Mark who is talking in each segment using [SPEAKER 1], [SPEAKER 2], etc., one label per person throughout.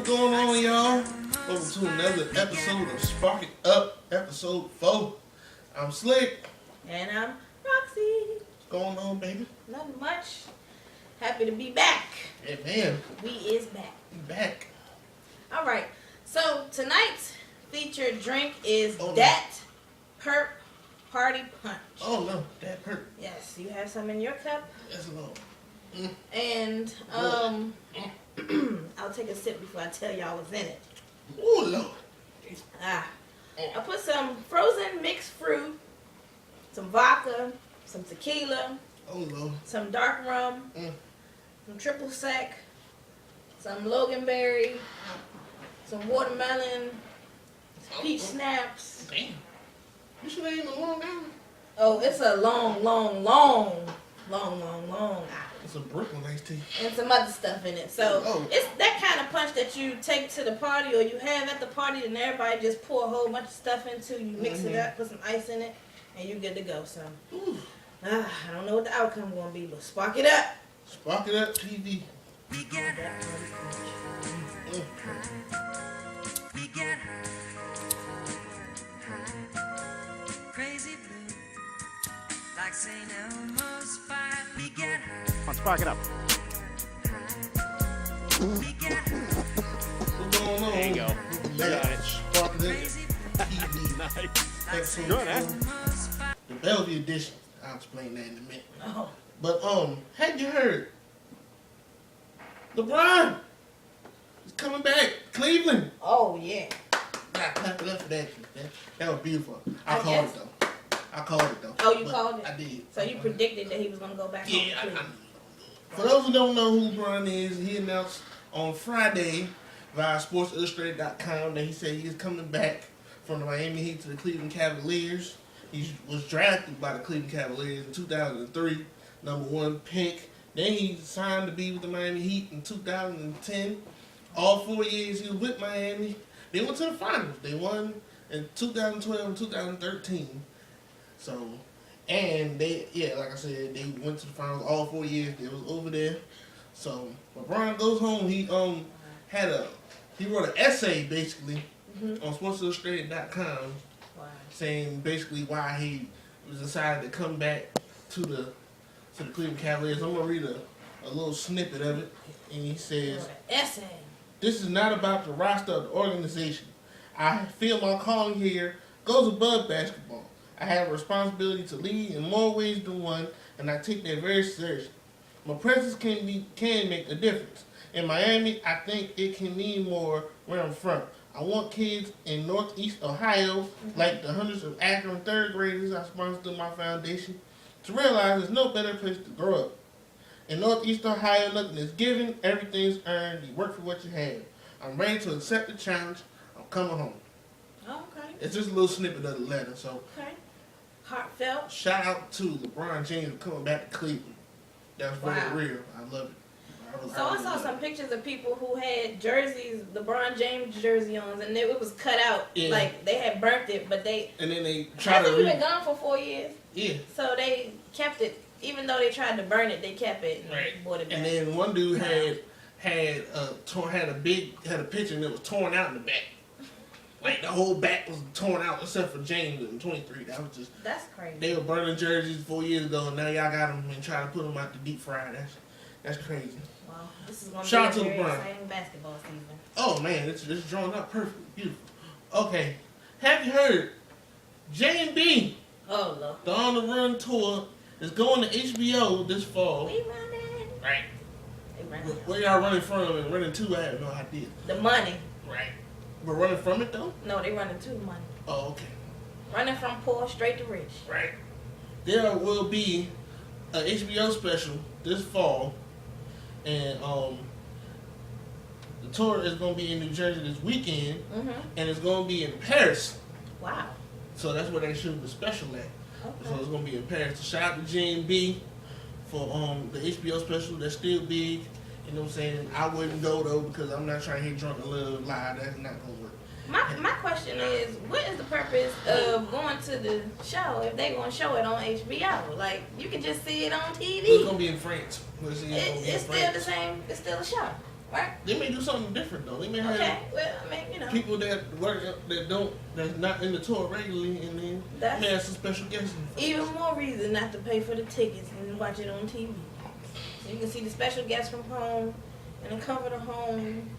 [SPEAKER 1] going on, y'all? Welcome to another episode of Spark It Up, episode 4. I'm Slick.
[SPEAKER 2] And I'm Roxy.
[SPEAKER 1] What's going on, baby?
[SPEAKER 2] Nothing much. Happy to be back.
[SPEAKER 1] Yeah, man.
[SPEAKER 2] We is back.
[SPEAKER 1] You back.
[SPEAKER 2] All right. So tonight's featured drink is
[SPEAKER 1] Oh, no.
[SPEAKER 2] Dat Perp Party Punch.
[SPEAKER 1] Oh, no. That hurt.
[SPEAKER 2] Yes, you have some in your cup.
[SPEAKER 1] That's a little.
[SPEAKER 2] And I'll take a sip before I tell y'all what's in it.
[SPEAKER 1] Oh, Lord.
[SPEAKER 2] I put some frozen mixed fruit, some vodka, some tequila,
[SPEAKER 1] Oh, Lord.
[SPEAKER 2] some dark rum,
[SPEAKER 1] Mm.
[SPEAKER 2] some triple sec, some loganberry, some watermelon, some peach snaps.
[SPEAKER 1] Damn. You should have eaten a Long Island.
[SPEAKER 2] Oh, it's a long aisle.
[SPEAKER 1] It's a Brooklyn iced tea.
[SPEAKER 2] And some other stuff in it. So
[SPEAKER 1] Oh.
[SPEAKER 2] it's that kind of punch that you take to the party or you have at the party and everybody just pour a whole bunch of stuff into. You mix it up, put some ice in it, and you're good to go. So I don't know what the outcome going to be, but spark it up.
[SPEAKER 1] Spark It Up TV.
[SPEAKER 3] We get high, crazy blue, like St. Elmo's fire. We get high,
[SPEAKER 4] Come on, spark it up.
[SPEAKER 3] we get high,
[SPEAKER 1] What's going on?
[SPEAKER 4] There you go.
[SPEAKER 1] Back.
[SPEAKER 4] Got it.
[SPEAKER 1] Spark It Up
[SPEAKER 3] crazy
[SPEAKER 1] TV.
[SPEAKER 4] Nice.
[SPEAKER 1] Episode
[SPEAKER 4] Good, huh?
[SPEAKER 1] 4. The Bellevue edition. I'll explain that in a minute.
[SPEAKER 2] Oh,
[SPEAKER 1] But had you heard? LeBron is coming back. Cleveland.
[SPEAKER 2] oh yeah.
[SPEAKER 1] Got clap it up for that. That was beautiful. I
[SPEAKER 2] I
[SPEAKER 1] called
[SPEAKER 2] guess.
[SPEAKER 1] it though. I called it though.
[SPEAKER 2] Oh, you
[SPEAKER 1] But
[SPEAKER 2] called it?
[SPEAKER 1] I did.
[SPEAKER 2] So you predicted that he was going to go back home
[SPEAKER 1] Yeah,
[SPEAKER 2] to
[SPEAKER 1] I
[SPEAKER 2] Cleveland.
[SPEAKER 1] For those who don't know who LeBron is, he announced on Friday via SportsIllustrated.com that he said he is coming back from the Miami Heat to the Cleveland Cavaliers. He was drafted by the Cleveland Cavaliers in 2003, number 1 pick. Then he signed to be with the Miami Heat in 2010. All 4 years he was with Miami. They went to the finals. They won in 2012 and 2013. So, and like I said, they went to the finals all 4 years. They was over there. So, LeBron goes home. He wrote an essay basically on SportsIllustrated.com
[SPEAKER 2] Wow.
[SPEAKER 1] saying basically why he was decided to come back to the Cleveland Cavaliers. I'm gonna read a little snippet of it, and he says,
[SPEAKER 2] Essay.
[SPEAKER 1] "This is not about the roster of the organization. I feel my calling here goes above basketball. I have a responsibility to lead in more ways than one, and I take that very seriously. My presence can make a difference. In Miami, I think it can mean more where I'm from. I want kids in Northeast Ohio, like the hundreds of Akron third graders I sponsor through my foundation, to realize there's no better place to grow up. In Northeast Ohio, nothing is given, everything's earned. You work for what you have. I'm ready to accept the challenge. I'm coming home."
[SPEAKER 2] Oh, okay.
[SPEAKER 1] It's just a little snippet of the letter. So,
[SPEAKER 2] Okay. Heartfelt.
[SPEAKER 1] shout out to LeBron James for coming back to Cleveland. That was very
[SPEAKER 2] Wow.
[SPEAKER 1] real. I love it.
[SPEAKER 2] So I saw some pictures of people who had jerseys, LeBron James jersey on, and it was cut out.
[SPEAKER 1] Yeah.
[SPEAKER 2] Like they had burnt it, but they.
[SPEAKER 1] And then they tried
[SPEAKER 2] Hasn't
[SPEAKER 1] to
[SPEAKER 2] he been gone for 4 years?
[SPEAKER 1] yeah.
[SPEAKER 2] So they kept it, even though they tried to burn it, they kept it and
[SPEAKER 1] Right.
[SPEAKER 2] bought it back.
[SPEAKER 1] And then one dude had a picture and it was torn out in the back. Like the whole back was torn out except for James in 23. That was just
[SPEAKER 2] That's crazy.
[SPEAKER 1] they were burning jerseys 4 years ago, and now y'all got them and trying to put them out the deep fry. That's crazy.
[SPEAKER 2] Wow, this is going to
[SPEAKER 1] Shout
[SPEAKER 2] be
[SPEAKER 1] out to
[SPEAKER 2] a very
[SPEAKER 1] LeBron.
[SPEAKER 2] exciting basketball season.
[SPEAKER 1] Oh man, it's drawn up perfectly, beautiful. Okay, have you heard? J&B,
[SPEAKER 2] Oh Lord.
[SPEAKER 1] the On the Run tour, is going to HBO this fall.
[SPEAKER 2] We running.
[SPEAKER 1] Right.
[SPEAKER 2] They running.
[SPEAKER 1] Where y'all running from and running to? I have no idea.
[SPEAKER 2] The money.
[SPEAKER 1] Right. We're running from it though.
[SPEAKER 2] No, they running to the money.
[SPEAKER 1] Oh, okay.
[SPEAKER 2] Running from poor straight to rich.
[SPEAKER 1] Right. There will be a HBO special this fall, and the tour is going to be in New Jersey this weekend, and it's going to be in Paris.
[SPEAKER 2] Wow.
[SPEAKER 1] So that's where they shoot the special at. So
[SPEAKER 2] Okay.
[SPEAKER 1] it's going to be in Paris. So shout out to J&B for the HBO special. That's still big. You know what I'm saying? I wouldn't go though because I'm not trying to hear Drunk and Love live. That's not going to work.
[SPEAKER 2] My question is, what is the purpose of going to the show if they gonna show it on HBO? Like you can just see it on
[SPEAKER 1] It's
[SPEAKER 2] TV.
[SPEAKER 1] gonna be in France.
[SPEAKER 2] It's still the same. It's still a show. Right?
[SPEAKER 1] They may do something different though. They may have
[SPEAKER 2] Okay. Well, I mean, you know.
[SPEAKER 1] people that work that's not in the tour regularly, and then
[SPEAKER 2] That's-
[SPEAKER 1] may have some special guests.
[SPEAKER 2] Even more reason not to pay for the tickets and watch it on TV. So you can see the special guests from home and the comfort of home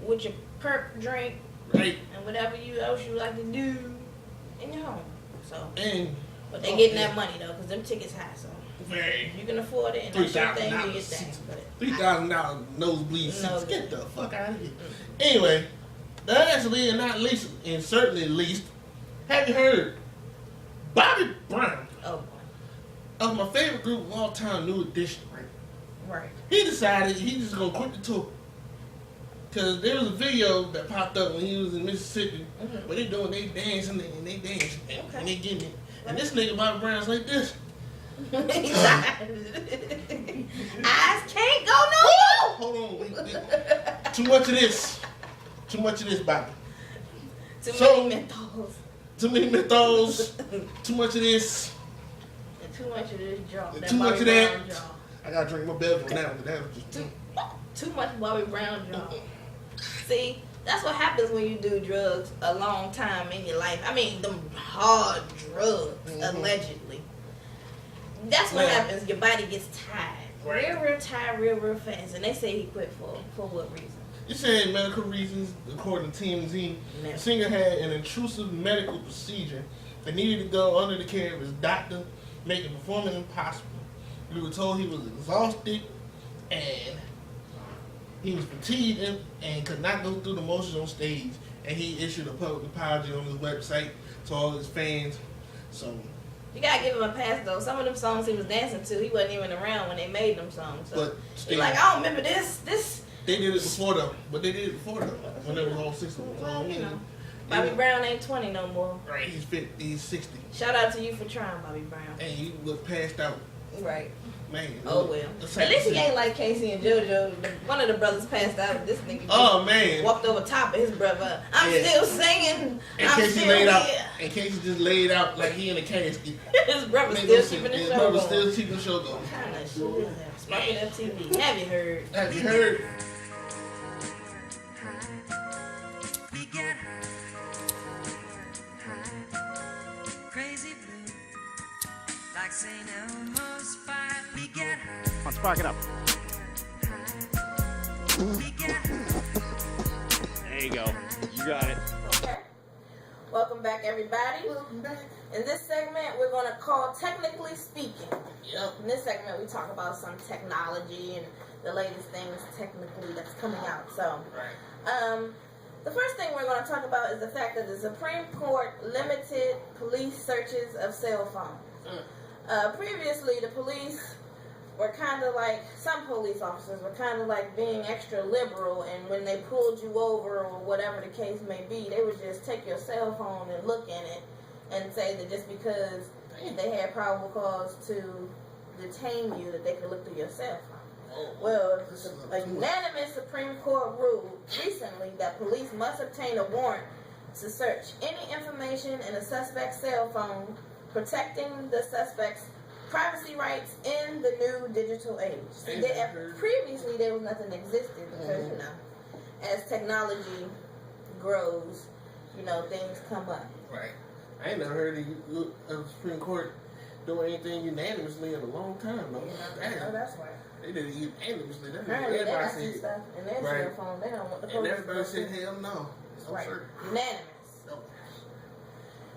[SPEAKER 2] with your perk drink
[SPEAKER 1] Right.
[SPEAKER 2] and whatever else you like to do in your home. So,
[SPEAKER 1] And
[SPEAKER 2] but they getting that money though, because them tickets high. So
[SPEAKER 1] very
[SPEAKER 2] if you can afford it and that's your thing, do your
[SPEAKER 1] $3,000
[SPEAKER 2] thing. But
[SPEAKER 1] $3,000 nosebleed seats.
[SPEAKER 2] No.
[SPEAKER 1] Get the fuck out of here. Anyway, lastly and not least, and certainly least, have you heard Bobby Brown
[SPEAKER 2] oh boy,
[SPEAKER 1] of my favorite group of all time, New Edition, right?
[SPEAKER 2] right.
[SPEAKER 1] He decided he's just gonna quit the tour. Cause there was a video that popped up when he was in Mississippi,
[SPEAKER 2] Mhm.
[SPEAKER 1] where they dancing and they dancing and
[SPEAKER 2] Okay.
[SPEAKER 1] they getting it. And this nigga Bobby Brown's like this.
[SPEAKER 2] Eyes can't go no more.
[SPEAKER 1] Hold on, wait. Too much of this. Too much of this, Bobby.
[SPEAKER 2] Too
[SPEAKER 1] So-
[SPEAKER 2] many menthols.
[SPEAKER 1] Too many mythos. Too much of this.
[SPEAKER 2] And too much of this jaw.
[SPEAKER 1] And
[SPEAKER 2] That
[SPEAKER 1] too much
[SPEAKER 2] Bobby
[SPEAKER 1] of that.
[SPEAKER 2] Brown jaw.
[SPEAKER 1] I gotta drink my Bevel now. That was just.
[SPEAKER 2] Too much Bobby Brown jaw. See, that's what happens when you do drugs a long time in your life. I mean, them hard drugs,
[SPEAKER 1] Mhm.
[SPEAKER 2] allegedly. That's what
[SPEAKER 1] Yeah.
[SPEAKER 2] happens. Your body gets tired.
[SPEAKER 1] Right.
[SPEAKER 2] Real tired, real fast. And they say he quit for what reason?
[SPEAKER 1] You said medical reasons, according to TMZ.
[SPEAKER 2] No.
[SPEAKER 1] The singer had an intrusive medical procedure that needed to go under the care of his doctor, making performing impossible. We were told he was exhausted and he was fatigued and could not go through the motions on stage. And he issued a public apology on his website to all his fans. So,
[SPEAKER 2] You gotta give him a pass though. Some of them songs he was dancing to, he wasn't even around when they made them songs. So
[SPEAKER 1] but
[SPEAKER 2] he's
[SPEAKER 1] still,
[SPEAKER 2] like, I don't remember this.
[SPEAKER 1] they did it before though. But they did it before though, when it was all 60.
[SPEAKER 2] Well, you know, Bobby Brown ain't 20 no more.
[SPEAKER 1] Right, he's 50, he's 60.
[SPEAKER 2] Shout out to you for trying, Bobby Brown.
[SPEAKER 1] And he was passed out.
[SPEAKER 2] Right.
[SPEAKER 1] Man.
[SPEAKER 2] Oh well. At least he ain't like Casey and JoJo. One of the brothers passed out. This nigga
[SPEAKER 1] Oh man.
[SPEAKER 2] walked over top of his brother. I'm
[SPEAKER 1] Yeah.
[SPEAKER 2] still singing.
[SPEAKER 1] In
[SPEAKER 2] I'm
[SPEAKER 1] case he
[SPEAKER 2] still
[SPEAKER 1] laid out.
[SPEAKER 2] here.
[SPEAKER 1] In case he just laid out like he in a casket.
[SPEAKER 2] His brother
[SPEAKER 1] Made
[SPEAKER 2] still
[SPEAKER 1] no sense.
[SPEAKER 2] keeping the
[SPEAKER 1] His
[SPEAKER 2] show
[SPEAKER 1] brother
[SPEAKER 2] going.
[SPEAKER 1] still keeping the show going.
[SPEAKER 2] What kind of shit is that? Sparking FTV. Have you heard?
[SPEAKER 1] Have you heard?
[SPEAKER 3] We get high, crazy blue, like St. Elmo's fire. We get high,
[SPEAKER 4] Come on, spark it up.
[SPEAKER 3] we get high.
[SPEAKER 4] There you go. You got it.
[SPEAKER 2] Okay. Welcome back, everybody. In this segment, we're going to call Technically Speaking.
[SPEAKER 1] Yep.
[SPEAKER 2] In this segment, we talk about some technology and the latest things technically that's coming out. So,
[SPEAKER 1] Right.
[SPEAKER 2] the first thing we're going to talk about is the fact that the Supreme Court limited police searches of cell phones. Previously, the police were kind of like, some police officers were kind of like being extra liberal, and when they pulled you over or whatever the case may be, they would just take your cell phone and look in it and say that just because they had probable cause to detain you, that they could look through your cell phone. Well, a unanimous Supreme Court ruled recently that police must obtain a warrant to search any information in a suspect's cell phone, protecting the suspect's privacy rights in the new digital age. See, previously, there was nothing that existed because, you know, as technology grows, you know, things come up.
[SPEAKER 1] Right. I ain't never heard of the Supreme Court doing anything unanimously in a long time. No.
[SPEAKER 2] Oh, that's right.
[SPEAKER 1] They did it unanimously. That means
[SPEAKER 2] Apparently, they got
[SPEAKER 1] everybody
[SPEAKER 2] some
[SPEAKER 1] said.
[SPEAKER 2] stuff in their
[SPEAKER 1] Right.
[SPEAKER 2] cell phone. They don't want the
[SPEAKER 1] And
[SPEAKER 2] police
[SPEAKER 1] everybody
[SPEAKER 2] to
[SPEAKER 1] said,
[SPEAKER 2] see.
[SPEAKER 1] hell no. I'm
[SPEAKER 2] Right.
[SPEAKER 1] sure.
[SPEAKER 2] Unanimous.
[SPEAKER 1] No.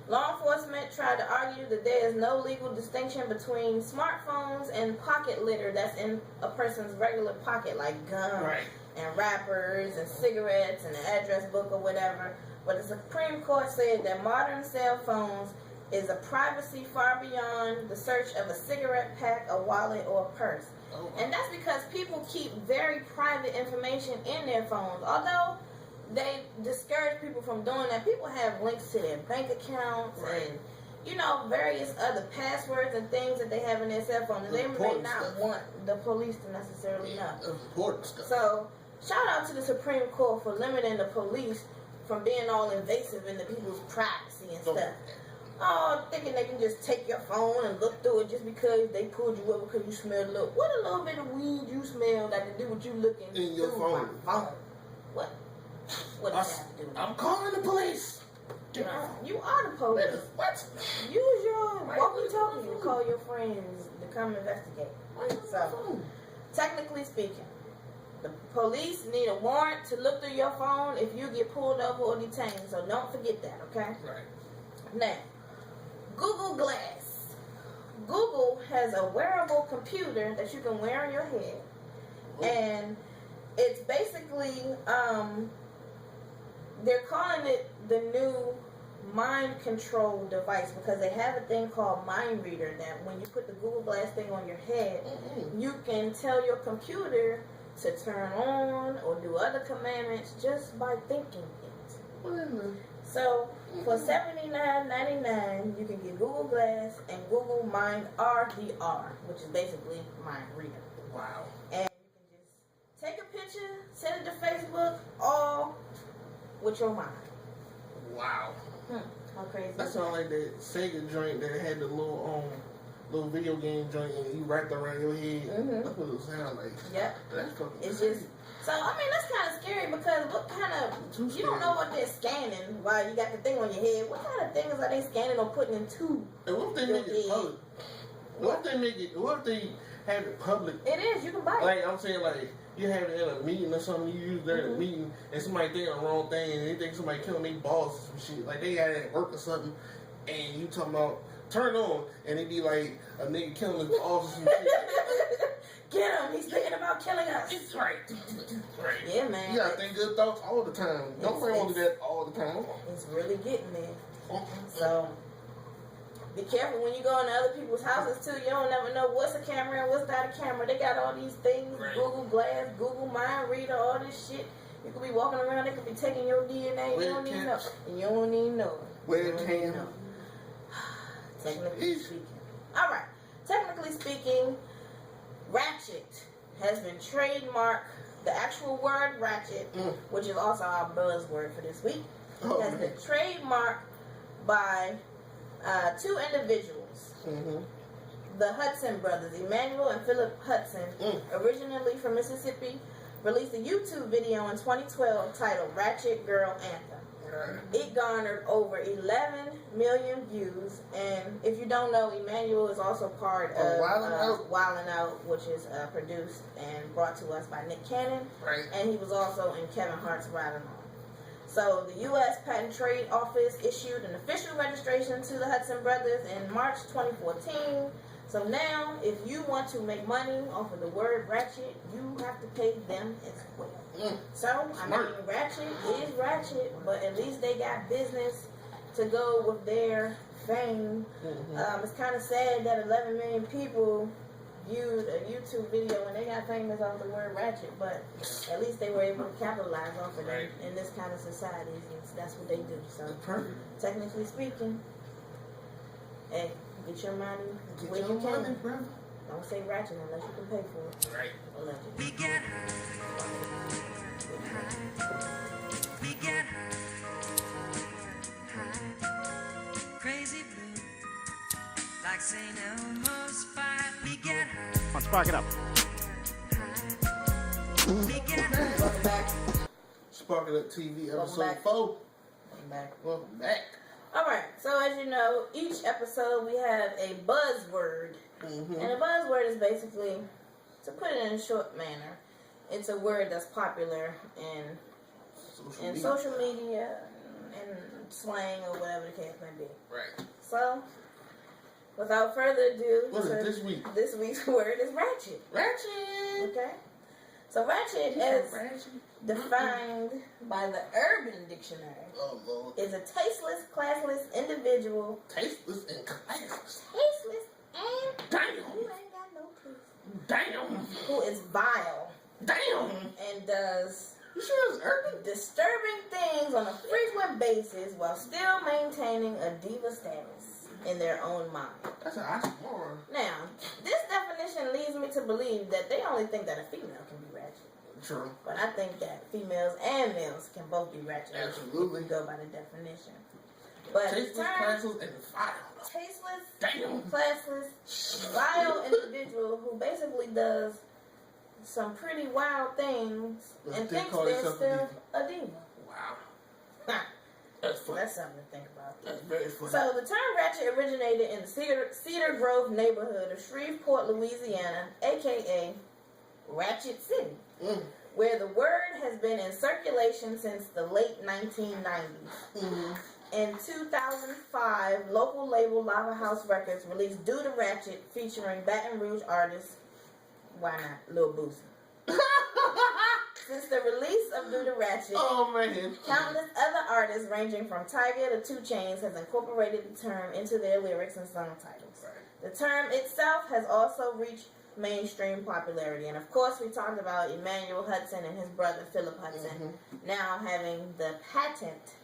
[SPEAKER 2] Law enforcement tried to argue that there is no legal distinction between smartphones and pocket litter that's in a person's regular pocket, like gum
[SPEAKER 1] Right.
[SPEAKER 2] and wrappers and cigarettes and an address book or whatever. But the Supreme Court said that modern cell phones is a privacy far beyond the search of a cigarette pack, a wallet, or a purse.
[SPEAKER 1] Oh,
[SPEAKER 2] And that's because people keep very private information in their phones. Although they discourage people from doing that, people have links to their bank accounts
[SPEAKER 1] Right.
[SPEAKER 2] and, you know, various other passwords and things that they have in their cell phone that they may
[SPEAKER 1] Important
[SPEAKER 2] not
[SPEAKER 1] stuff.
[SPEAKER 2] want the police to necessarily know.
[SPEAKER 1] That's important stuff.
[SPEAKER 2] So, shout out to the Supreme Court for limiting the police from being all invasive into people's privacy and
[SPEAKER 1] So,
[SPEAKER 2] stuff. thinking they can just take your phone and look through it just because they pulled you over because you smelled a little. What a little bit of weed you smell got to do with you looking
[SPEAKER 1] in your
[SPEAKER 2] through
[SPEAKER 1] phone?
[SPEAKER 2] my phone? What? What does that have to do with
[SPEAKER 1] I'm calling the police.
[SPEAKER 2] it? You are the police.
[SPEAKER 1] What?
[SPEAKER 2] Use your walkie-talkie to call your friends to come investigate. So, technically speaking, the police need a warrant to look through your phone if you get pulled over or detained. So don't forget that, okay?
[SPEAKER 1] Right.
[SPEAKER 2] Now, Google Glass. Google has a wearable computer that you can wear on your head. And it's basically, they're calling it the new mind control device because they have a thing called Mind Reader that when you put the Google Glass thing on your head, you can tell your computer to turn on or do other commandments just by thinking it. So for $79.99, you can get Google Glass and Google Mind RDR, which is basically Mind Reader.
[SPEAKER 1] Wow.
[SPEAKER 2] And you can just take a picture, send it to Facebook, all with your mind.
[SPEAKER 1] Wow.
[SPEAKER 2] How crazy.
[SPEAKER 1] That sounds like that Sega joint that had the little video game joint and you wrapped around your head. That's what it sound like.
[SPEAKER 2] Yep.
[SPEAKER 1] That's fucking
[SPEAKER 2] It's
[SPEAKER 1] crazy.
[SPEAKER 2] just, so I mean that's kind of scary because what kind of, you don't know what they're scanning while you got the thing on your head. What kind of things are they scanning or putting into?
[SPEAKER 1] And what if they make it public? What if they make it? What if they have it public?
[SPEAKER 2] It is, you can buy it.
[SPEAKER 1] Like I'm saying, like you have it in a meeting or something. You use there in a meeting, and somebody think the wrong thing, and they think somebody killing their boss or some shit. Like they had it at work or something, and you talking about turn on, and it be like a nigga killing his boss or some shit.
[SPEAKER 2] Get him! He's thinking about killing us.
[SPEAKER 1] It's right. Right.
[SPEAKER 2] Yeah, man.
[SPEAKER 1] You gotta think good thoughts all the time. Don't think only that all the time.
[SPEAKER 2] It's really getting there. So be careful when you go into other people's houses too. You don't never know what's a camera and what's not a camera. They got all these things,
[SPEAKER 1] Right.
[SPEAKER 2] Google Glass, Google Mind Reader, all this shit. You could be walking around, they could be taking your DNA. You don't even know. And you don't even know.
[SPEAKER 1] Webcam.
[SPEAKER 2] Technically speaking. Alright. Technically speaking, Ratchet has been trademarked. The actual word ratchet, which is also our buzzword for this week, has been trademarked by two individuals. The Hudson brothers, Emmanuel and Philip Hudson, originally from Mississippi, released a YouTube video in 2012 titled Ratchet Girl Anthem. It garnered over 11 million views, and if you don't know, Emmanuel is also part of Wildin' Out, which is produced and brought to us by Nick Cannon, and he was also in Kevin Hart's Riding On. So the U.S. Patent Trade Office issued an official registration to the Hudson brothers in March 2014. So now, if you want to make money off of the word ratchet, you have to pay them as well. So, I mean, ratchet is ratchet, but at least they got business to go with their fame. It's kind of sad that 11 million people viewed a YouTube video and they got famous off the word ratchet, but at least they were able to capitalize off of it in this kind of society. That's what they do. So, technically speaking, hey, get your money where you can.
[SPEAKER 1] Bro.
[SPEAKER 2] Don't say ratchet unless you can pay for it.
[SPEAKER 1] Right.
[SPEAKER 2] Allegedly.
[SPEAKER 3] We get high. We get high. Crazy blue. Like St. Elmo's fire. We get high.
[SPEAKER 4] Come on, spark it up.
[SPEAKER 3] We get high.
[SPEAKER 2] Welcome back.
[SPEAKER 1] Spark It Up TV episode
[SPEAKER 2] back.
[SPEAKER 1] 4.
[SPEAKER 2] Welcome back.
[SPEAKER 1] Welcome back.
[SPEAKER 2] Alright, so as you know, each episode we have a buzzword. And a buzzword is basically, to put it in a short manner, it's a word that's popular in social media and slang or whatever the case may be.
[SPEAKER 1] Right.
[SPEAKER 2] So, without further ado,
[SPEAKER 1] What is it this week?
[SPEAKER 2] This week's word is ratchet.
[SPEAKER 1] Ratchet.
[SPEAKER 2] Okay? So ratchet is defined by the Urban Dictionary.
[SPEAKER 1] Oh, Lord.
[SPEAKER 2] Is a tasteless, classless individual.
[SPEAKER 1] Tasteless and classless.
[SPEAKER 2] Tasteless and
[SPEAKER 1] Damn.
[SPEAKER 2] you ain't got no taste.
[SPEAKER 1] Damn.
[SPEAKER 2] Who is vile
[SPEAKER 1] Damn.
[SPEAKER 2] and does
[SPEAKER 1] You sure it's urban?
[SPEAKER 2] disturbing things on a frequent basis while still maintaining a diva status in their own mind.
[SPEAKER 1] That's an oxymoron.
[SPEAKER 2] Now, this definition leads me to believe that they only think that a female can be ratchet.
[SPEAKER 1] True.
[SPEAKER 2] But I think that females and males can both be ratchet.
[SPEAKER 1] Absolutely.
[SPEAKER 2] If we go by the definition. But the
[SPEAKER 1] Tasteless,
[SPEAKER 2] term
[SPEAKER 1] classless, and vile.
[SPEAKER 2] tasteless,
[SPEAKER 1] Damn.
[SPEAKER 2] classless, vile individual who basically does some pretty wild things
[SPEAKER 1] But
[SPEAKER 2] and
[SPEAKER 1] still
[SPEAKER 2] thinks
[SPEAKER 1] call
[SPEAKER 2] they're
[SPEAKER 1] yourself
[SPEAKER 2] still a diva.
[SPEAKER 1] Wow.
[SPEAKER 2] Ha.
[SPEAKER 1] That's
[SPEAKER 2] So
[SPEAKER 1] funny.
[SPEAKER 2] that's something to think about.
[SPEAKER 1] That's very funny.
[SPEAKER 2] So the term ratchet originated in the Cedar Grove neighborhood of Shreveport, Louisiana, aka Ratchet City, where the word has been in circulation since the late 1990s. In 2005, local label Lava House Records released Do the Ratchet featuring Baton Rouge artist, why not, Lil Boosie. Since the release of Do the Ratchet,
[SPEAKER 1] Oh man.
[SPEAKER 2] countless other artists ranging from Tyga to 2 Chainz has incorporated the term into their lyrics and song titles. The term itself has also reached mainstream popularity. And of course, we talked about Emmanuel Hudson and his brother Philip Hudson now having the patent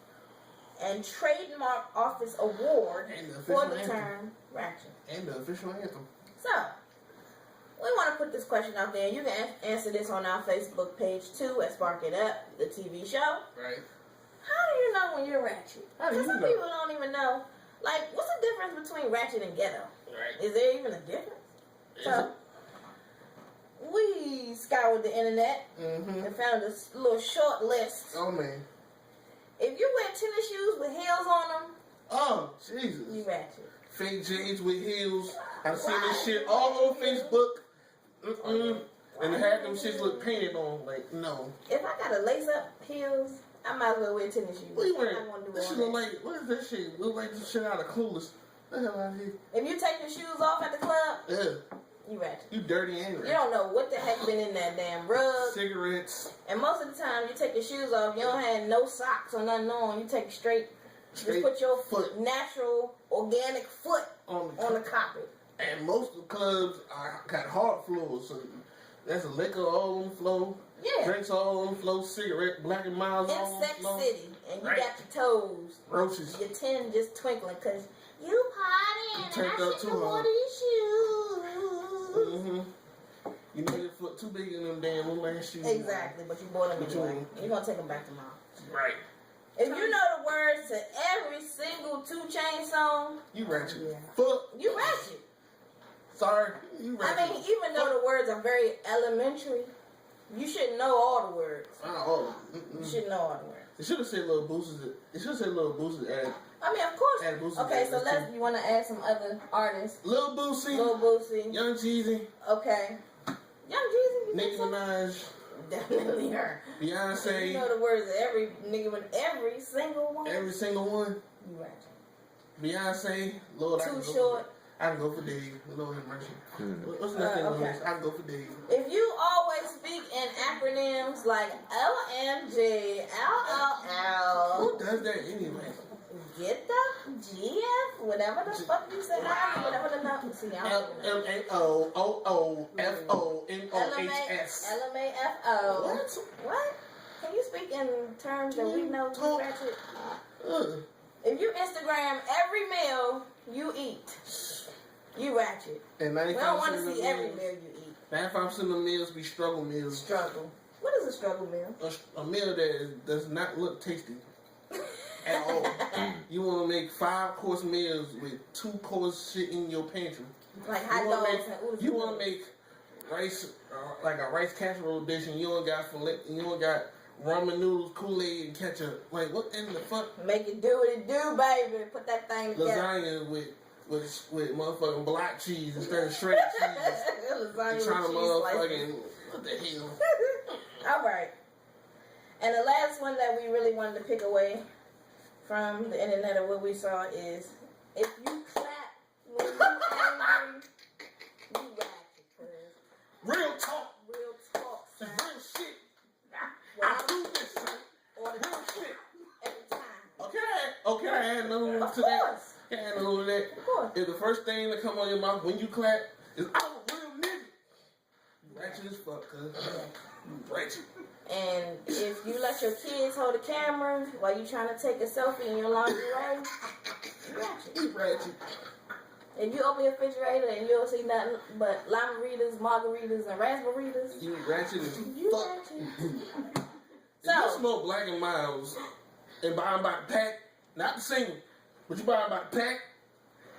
[SPEAKER 2] and trademark office award
[SPEAKER 1] And the
[SPEAKER 2] for
[SPEAKER 1] official
[SPEAKER 2] the
[SPEAKER 1] anthem.
[SPEAKER 2] term ratchet.
[SPEAKER 1] And the official anthem.
[SPEAKER 2] So, we want to put this question out there. You can answer this on our Facebook page too at Spark It Up, the TV show.
[SPEAKER 1] Right.
[SPEAKER 2] How do you know when you're ratchet?
[SPEAKER 1] How do
[SPEAKER 2] Because
[SPEAKER 1] you
[SPEAKER 2] some
[SPEAKER 1] know?
[SPEAKER 2] people don't even know. Like, what's the difference between ratchet and ghetto?
[SPEAKER 1] Right.
[SPEAKER 2] Is there even a difference? So, we scoured the internet and found a little short list.
[SPEAKER 1] Oh man.
[SPEAKER 2] If you wear tennis shoes with heels on them,
[SPEAKER 1] Oh Jesus.
[SPEAKER 2] you ratchet.
[SPEAKER 1] Fake jeans with heels. I've seen this shit all over Facebook. And had them shits look painted on. Like, no.
[SPEAKER 2] If I got to lace up heels, I might as well wear tennis shoes.
[SPEAKER 1] What you
[SPEAKER 2] I'm not
[SPEAKER 1] wearing?
[SPEAKER 2] gonna do
[SPEAKER 1] This
[SPEAKER 2] all
[SPEAKER 1] shit
[SPEAKER 2] that.
[SPEAKER 1] look like, what is that shit? Look like the shit out of Clueless. What the hell out here?
[SPEAKER 2] If you take your shoes off at the club,
[SPEAKER 1] Yeah.
[SPEAKER 2] you ratchet.
[SPEAKER 1] You dirty and
[SPEAKER 2] You
[SPEAKER 1] ratchet.
[SPEAKER 2] don't know what the heck been in that damn rug.
[SPEAKER 1] Cigarettes.
[SPEAKER 2] And most of the time, you take your shoes off, you don't have no socks or nothing on. You take it straight.
[SPEAKER 1] Straight
[SPEAKER 2] Just put your
[SPEAKER 1] foot.
[SPEAKER 2] natural, organic foot
[SPEAKER 1] On the
[SPEAKER 2] on the carpet.
[SPEAKER 1] And most of the clubs got hard floors, so that's liquor all on the floor,
[SPEAKER 2] Yeah.
[SPEAKER 1] drinks all on the floor, cigarette, Black and Miles all on the
[SPEAKER 2] Insect
[SPEAKER 1] floor.
[SPEAKER 2] City. And you
[SPEAKER 1] Right.
[SPEAKER 2] got your toes.
[SPEAKER 1] Roaches.
[SPEAKER 2] Your tin just twinkling because you partying and
[SPEAKER 1] turned
[SPEAKER 2] I
[SPEAKER 1] up
[SPEAKER 2] shouldn't
[SPEAKER 1] too
[SPEAKER 2] have wore
[SPEAKER 1] hard.
[SPEAKER 2] these shoes.
[SPEAKER 1] You made your foot too big in them damn little ass shoes.
[SPEAKER 2] Exactly, but you bought them
[SPEAKER 1] But you
[SPEAKER 2] anyway.
[SPEAKER 1] ain't.
[SPEAKER 2] You're going to take them back tomorrow.
[SPEAKER 1] Right.
[SPEAKER 2] If you know the words to every single 2 Chainz song,
[SPEAKER 1] You ratchet.
[SPEAKER 2] Yeah.
[SPEAKER 1] Fuck.
[SPEAKER 2] you ratchet.
[SPEAKER 1] Sorry. You
[SPEAKER 2] I
[SPEAKER 1] ratchet.
[SPEAKER 2] mean, even though the words are very elementary, you should know all the words. You should know all the words.
[SPEAKER 1] It should have said Lil Boosters. It should have said Lil Boosters at
[SPEAKER 2] I mean, of course.
[SPEAKER 1] Add Boosie
[SPEAKER 2] Okay,
[SPEAKER 1] there,
[SPEAKER 2] so
[SPEAKER 1] let's
[SPEAKER 2] you want to add some other artists?
[SPEAKER 1] Lil Boosie,
[SPEAKER 2] Lil Boosie.
[SPEAKER 1] Young Jeezy,
[SPEAKER 2] Okay. Young Jeezy. You
[SPEAKER 1] Nicki
[SPEAKER 2] think so?
[SPEAKER 1] Minaj,
[SPEAKER 2] Definitely her.
[SPEAKER 1] Beyonce,
[SPEAKER 2] You know the words of every nigga with every single one.
[SPEAKER 1] every single one.
[SPEAKER 2] You ratchet.
[SPEAKER 1] Beyonce, Lord, I
[SPEAKER 2] Too
[SPEAKER 1] can go
[SPEAKER 2] short.
[SPEAKER 1] I can go for Dave. Lord have mercy. What's the next thing on
[SPEAKER 2] okay.
[SPEAKER 1] this? I can go for Dave.
[SPEAKER 2] If you always speak in acronyms like LMG, LLL,
[SPEAKER 1] Who does that anyway?
[SPEAKER 2] get the GF, whatever the fuck you say, whatever the number. See, I don't know.
[SPEAKER 1] LMAOOFONOHS.
[SPEAKER 2] LMAFO.
[SPEAKER 1] What?
[SPEAKER 2] What? Can you speak in terms that we know you ratchet? If you Instagram every meal you eat, you ratchet.
[SPEAKER 1] And
[SPEAKER 2] We don't want
[SPEAKER 1] 95%
[SPEAKER 2] to
[SPEAKER 1] of the
[SPEAKER 2] see every
[SPEAKER 1] meals,
[SPEAKER 2] meal you eat.
[SPEAKER 1] 95% of the meals be struggle meals.
[SPEAKER 2] Struggle. What is a struggle meal?
[SPEAKER 1] A meal that does not look tasty at all. You want to make 5-course meals with 2-course shit in your pantry.
[SPEAKER 2] Like hot dogs and oodles.
[SPEAKER 1] You want to make rice, like a rice casserole dish, and you don't got you don't got ramen noodles, Kool-Aid, and ketchup. Like, what in the fuck?
[SPEAKER 2] Make it do what it do, baby. Put that thing together.
[SPEAKER 1] Lasagna with motherfucking block cheese instead of shredded cheese.
[SPEAKER 2] Lasagna
[SPEAKER 1] You trying to
[SPEAKER 2] with cheese
[SPEAKER 1] motherfucking, what the hell?
[SPEAKER 2] slices. All right. And the last one that we really wanted to pick away from the internet or what we saw is if you clap when you angry, you ratchet. Cause
[SPEAKER 1] Real talk.
[SPEAKER 2] real talk, son.
[SPEAKER 1] Real shit.
[SPEAKER 2] When
[SPEAKER 1] I
[SPEAKER 2] I'm
[SPEAKER 1] do this shit.
[SPEAKER 2] all the
[SPEAKER 1] Real
[SPEAKER 2] time,
[SPEAKER 1] shit.
[SPEAKER 2] every time.
[SPEAKER 1] Okay, I add no
[SPEAKER 2] Of
[SPEAKER 1] to that.
[SPEAKER 2] course.
[SPEAKER 1] Can I add no to that?
[SPEAKER 2] Of course.
[SPEAKER 1] If the first thing that come on your mouth when you clap is I'm a real nigga, you ratchet as fuck, cuz. You ratchet.
[SPEAKER 2] And if you let your kids hold the camera while you trying to take a selfie in your lingerie, you ratchet.
[SPEAKER 1] You ratchet.
[SPEAKER 2] If you open your refrigerator and you don't see nothing but limeritas, margaritas, and raspberries,
[SPEAKER 1] You ratchet as
[SPEAKER 2] you
[SPEAKER 1] fuck.
[SPEAKER 2] ratchet.
[SPEAKER 1] If you
[SPEAKER 2] So,
[SPEAKER 1] smoke Black and Miles and buy them by the pack, not the single, But you buy them by the pack,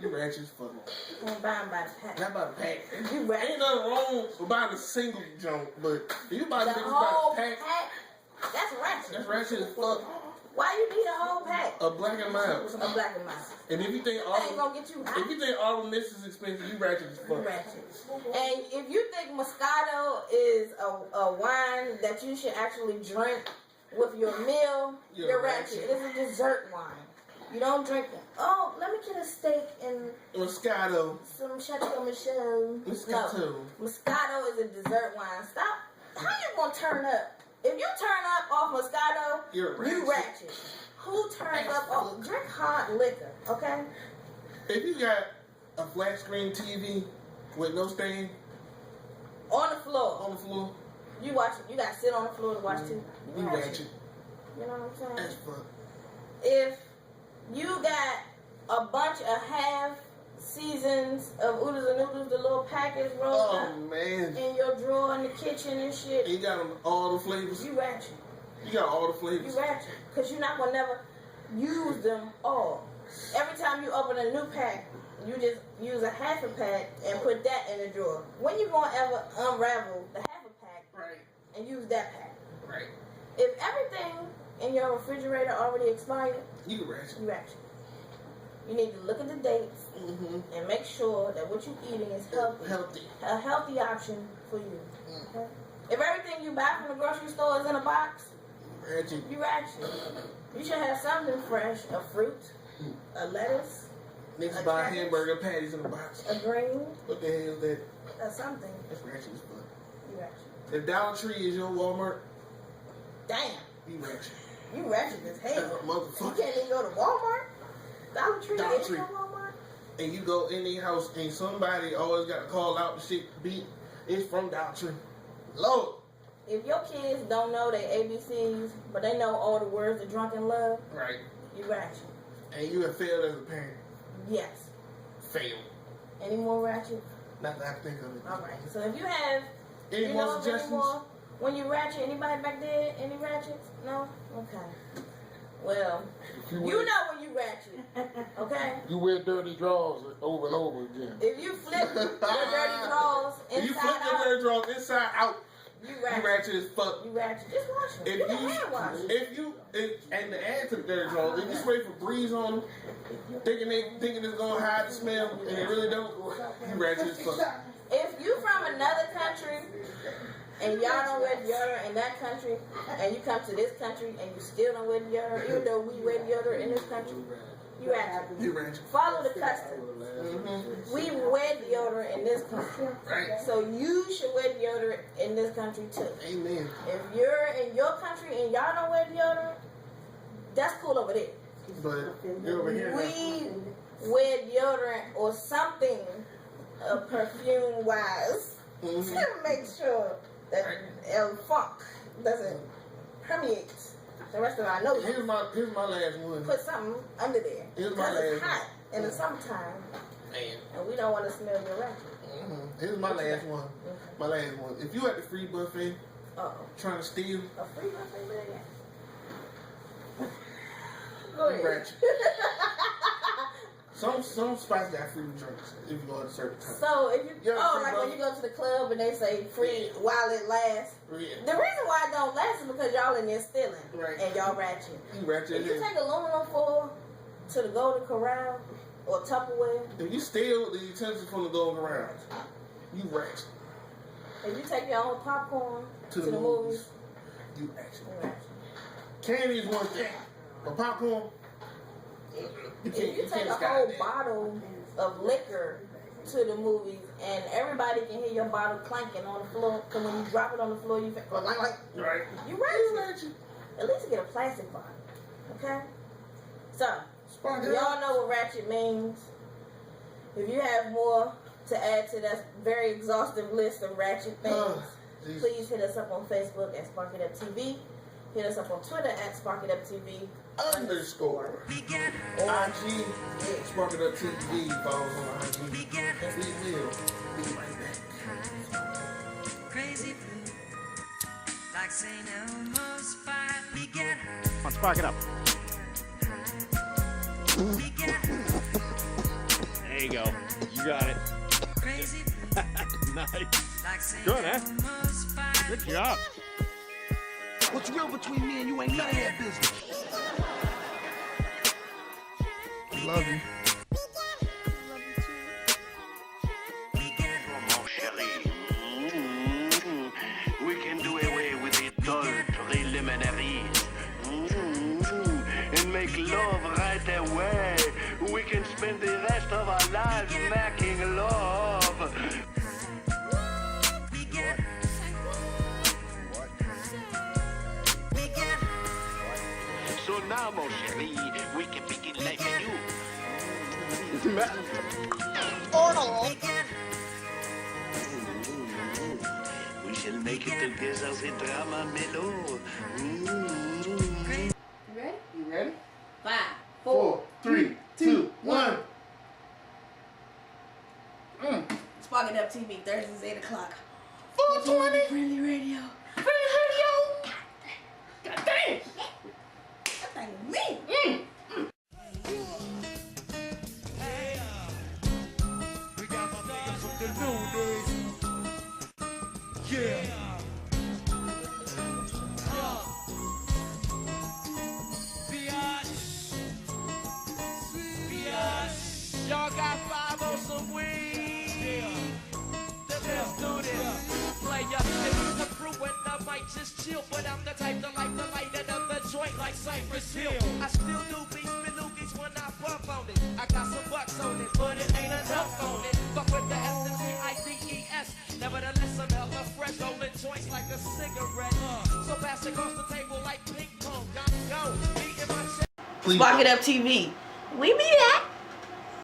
[SPEAKER 1] you ratchet as fuck.
[SPEAKER 2] You ain't buying by the pack.
[SPEAKER 1] Not by the pack.
[SPEAKER 2] You ratchet.
[SPEAKER 1] Ain't nothing wrong with buying a single junk, but if you buy
[SPEAKER 2] The
[SPEAKER 1] niggas
[SPEAKER 2] whole
[SPEAKER 1] by the pack,
[SPEAKER 2] pack. That's ratchet.
[SPEAKER 1] that's ratchet as fuck.
[SPEAKER 2] Why you need a whole pack?
[SPEAKER 1] A black and mild.
[SPEAKER 2] A black and mild.
[SPEAKER 1] And if you think
[SPEAKER 2] That ain't
[SPEAKER 1] all,
[SPEAKER 2] gonna get you
[SPEAKER 1] if
[SPEAKER 2] high.
[SPEAKER 1] you think all of this is expensive, you ratchet as
[SPEAKER 2] You
[SPEAKER 1] fuck.
[SPEAKER 2] ratchet. And if you think Moscato is a wine that you should actually drink with your meal, you're ratchet. It is a dessert wine. You don't drink it. Oh, let me get a steak and
[SPEAKER 1] Moscato.
[SPEAKER 2] some Chateau Michelle.
[SPEAKER 1] Moscato.
[SPEAKER 2] No, Moscato is a dessert wine. Stop. How you gonna turn up? If you turn up off Moscato,
[SPEAKER 1] You're
[SPEAKER 2] you
[SPEAKER 1] ratchet.
[SPEAKER 2] ratchet. Who turns up off? Drink hard liquor, okay?
[SPEAKER 1] If you got a flat screen TV with no stain
[SPEAKER 2] On the floor.
[SPEAKER 1] on the floor,
[SPEAKER 2] You watch it. You gotta sit on the floor to watch TV.
[SPEAKER 1] you ratchet.
[SPEAKER 2] You know what I'm
[SPEAKER 1] That's
[SPEAKER 2] saying?
[SPEAKER 1] fuck.
[SPEAKER 2] If you got a bunch of half seasons of oodles and noodles, the little package rolled
[SPEAKER 1] Oh
[SPEAKER 2] up
[SPEAKER 1] man.
[SPEAKER 2] in your drawer in the kitchen and shit,
[SPEAKER 1] You got all the flavors.
[SPEAKER 2] you ratchet.
[SPEAKER 1] You got all the
[SPEAKER 2] You
[SPEAKER 1] flavors.
[SPEAKER 2] ratchet. Because you're not gonna never use them all. Every time you open a new pack, you just use a half a pack and put that in the drawer. When you gonna ever unravel the half a pack
[SPEAKER 1] Right.
[SPEAKER 2] and use that pack?
[SPEAKER 1] Right.
[SPEAKER 2] If everything in your refrigerator already expired,
[SPEAKER 1] You can ratchet.
[SPEAKER 2] you ratchet. You need to look at the dates
[SPEAKER 1] Mm-hmm.
[SPEAKER 2] and make sure that what you're eating is healthy.
[SPEAKER 1] Healthy.
[SPEAKER 2] A healthy option for you.
[SPEAKER 1] Mm.
[SPEAKER 2] Okay? If everything you buy from the grocery store is in a box,
[SPEAKER 1] Ratchet.
[SPEAKER 2] you ratchet. You should have something fresh, a fruit, a lettuce,
[SPEAKER 1] Niggas buy hamburger patties in a box.
[SPEAKER 2] a green,
[SPEAKER 1] What the hell is that?
[SPEAKER 2] or something.
[SPEAKER 1] That's ratchet as fuck.
[SPEAKER 2] You ratchet.
[SPEAKER 1] If Dollar Tree is your Walmart,
[SPEAKER 2] Damn,
[SPEAKER 1] you ratchet.
[SPEAKER 2] you ratchet as
[SPEAKER 1] That's a
[SPEAKER 2] hell. You
[SPEAKER 1] motherfucker.
[SPEAKER 2] can't even go to Walmart. Dollar Tree
[SPEAKER 1] Dollar
[SPEAKER 2] is
[SPEAKER 1] Tree.
[SPEAKER 2] your Walmart.
[SPEAKER 1] And you go in the house and somebody always got to call out the shit beat. It's from Dollar Tree. Lord.
[SPEAKER 2] If your kids don't know their ABCs, but they know all the words of drunken love,
[SPEAKER 1] Right.
[SPEAKER 2] you ratchet.
[SPEAKER 1] And you have failed as a parent.
[SPEAKER 2] Yes.
[SPEAKER 1] Failed.
[SPEAKER 2] Any more ratchet?
[SPEAKER 1] Not that I can think of it.
[SPEAKER 2] All right. So if you have,
[SPEAKER 1] Any
[SPEAKER 2] you
[SPEAKER 1] more
[SPEAKER 2] know, of any
[SPEAKER 1] suggestions?
[SPEAKER 2] more when you ratchet, anybody back there? Any ratchets? No. Okay. Well, you know when you ratchet. Okay.
[SPEAKER 5] You wear dirty drawers over and over again.
[SPEAKER 2] If you flip your dirty drawers
[SPEAKER 1] If you flip
[SPEAKER 2] inside
[SPEAKER 1] your
[SPEAKER 2] out,
[SPEAKER 1] dirty drawers inside out,
[SPEAKER 2] you
[SPEAKER 1] you
[SPEAKER 2] ratchet.
[SPEAKER 1] ratchet as fuck.
[SPEAKER 2] You ratchet. Just wash them.
[SPEAKER 1] If
[SPEAKER 2] You can hand wash
[SPEAKER 1] you,
[SPEAKER 2] them.
[SPEAKER 1] and to add to the dirty drawers, if you spray Febreze on them, thinking it's gonna hide the smell, and it really don't, you ratchet as fuck.
[SPEAKER 2] If you from another country and y'all don't wear deodorant in that country, and you come to this country and you still don't wear deodorant, even though we wear deodorant in this country, you ratchet.
[SPEAKER 1] You ratchet.
[SPEAKER 2] Follow the custom.
[SPEAKER 1] Mm-hmm.
[SPEAKER 2] We wear deodorant in this country,
[SPEAKER 1] Right.
[SPEAKER 2] so you should wear deodorant in this country too.
[SPEAKER 1] Amen.
[SPEAKER 2] If you're in your country and y'all don't wear deodorant, that's cool over there.
[SPEAKER 1] But you're over here now.
[SPEAKER 2] We wear deodorant or something perfume wise
[SPEAKER 1] Mhm.
[SPEAKER 2] to make sure that El Funk doesn't permeate the rest of our nose.
[SPEAKER 1] Here's my last one.
[SPEAKER 2] Put something under there.
[SPEAKER 1] Here's my
[SPEAKER 2] Because it's
[SPEAKER 1] last
[SPEAKER 2] hot in the summertime
[SPEAKER 1] Man.
[SPEAKER 2] and we don't want to smell your ratchet.
[SPEAKER 1] Here's my last one. My last one. If you at the free buffet
[SPEAKER 2] Uh-oh.
[SPEAKER 1] trying to steal,
[SPEAKER 2] A free buffet with that. Go
[SPEAKER 1] you
[SPEAKER 2] ahead.
[SPEAKER 1] ratchet. Some spots got free drinks if you go at a certain time.
[SPEAKER 2] So if you,
[SPEAKER 1] Yeah, free
[SPEAKER 2] like when
[SPEAKER 1] buffet.
[SPEAKER 2] you go to the club and they say free while it lasts.
[SPEAKER 1] Yeah.
[SPEAKER 2] The reason why it don't last is because y'all in there stealing
[SPEAKER 1] Right.
[SPEAKER 2] and y'all ratchet.
[SPEAKER 1] You ratchet.
[SPEAKER 2] If you take aluminum foil to the Golden Corral or Tupperware,
[SPEAKER 1] If you steal the utensils from the Golden Corral, you ratchet.
[SPEAKER 2] if you take your own popcorn
[SPEAKER 1] To
[SPEAKER 2] to the movies,
[SPEAKER 1] You ratchet.
[SPEAKER 2] you ratchet.
[SPEAKER 1] Candy is one thing, but popcorn, you
[SPEAKER 2] If
[SPEAKER 1] can't.
[SPEAKER 2] you take a
[SPEAKER 1] sky
[SPEAKER 2] whole
[SPEAKER 1] that.
[SPEAKER 2] bottle of liquor to the movies and everybody can hear your bottle clanking on the floor, because when you drop it on the floor, you think, like,
[SPEAKER 1] Right.
[SPEAKER 2] you
[SPEAKER 1] You
[SPEAKER 2] ratchet.
[SPEAKER 1] ratchet.
[SPEAKER 2] At least get a plastic bottle, okay? So,
[SPEAKER 1] Spark
[SPEAKER 2] y'all know what ratchet means. If you have more to add to that very exhaustive list of ratchet things,
[SPEAKER 1] Jesus.
[SPEAKER 2] please hit us up on Facebook at Spark It Up TV. Hit us up on Twitter at Spark It Up TV.
[SPEAKER 1] Underscore.
[SPEAKER 3] We get high,
[SPEAKER 1] IG. Spark It Up TV. Follow us on IG.
[SPEAKER 3] we get
[SPEAKER 1] And we will be right back.
[SPEAKER 3] high, crazy blue, like St. Elmo's fire. We get high,
[SPEAKER 4] On Spark It Up.
[SPEAKER 3] We get
[SPEAKER 4] There you go. You got it.
[SPEAKER 3] crazy blue,
[SPEAKER 4] Nice.
[SPEAKER 3] like St.
[SPEAKER 4] Good, huh?
[SPEAKER 3] Elmo's fire.
[SPEAKER 4] Good job.
[SPEAKER 6] What's real between me and you ain't none of that business.
[SPEAKER 1] Love you.
[SPEAKER 7] Mon chéri, we can do away with the dull preliminaries and make love right away. We can spend the rest of our lives making love.
[SPEAKER 3] We get
[SPEAKER 7] So now, mon chéri, we can begin life anew. We shall make it together the drama mellow.
[SPEAKER 2] You ready?
[SPEAKER 1] You ready?
[SPEAKER 2] 5,
[SPEAKER 1] 4, 3, 2, 1.
[SPEAKER 2] Spark It Up TV, Thursdays 8 o'clock.
[SPEAKER 1] 420.
[SPEAKER 2] Friendly radio.
[SPEAKER 1] Friendly radio. God damn.
[SPEAKER 2] That thing is me.
[SPEAKER 6] We got my niggas from the new days. Yeah. Y'all got 5 on some weed. Then let's do this. Play up, this the crew and I might just chill, but I'm the type to like the light another joint like Cypress Hill. I still do beats, belugies when I bump on it. I got some bucks on it, but it ain't enough on it. Fuck with the S-T-I-D-E-S. Nevertheless, I'm hella fresh, rolling joints like a cigarette. So pass it across the table like ping pong. Got to go. Me and my
[SPEAKER 1] Please.
[SPEAKER 2] Spark It Up TV. We be back.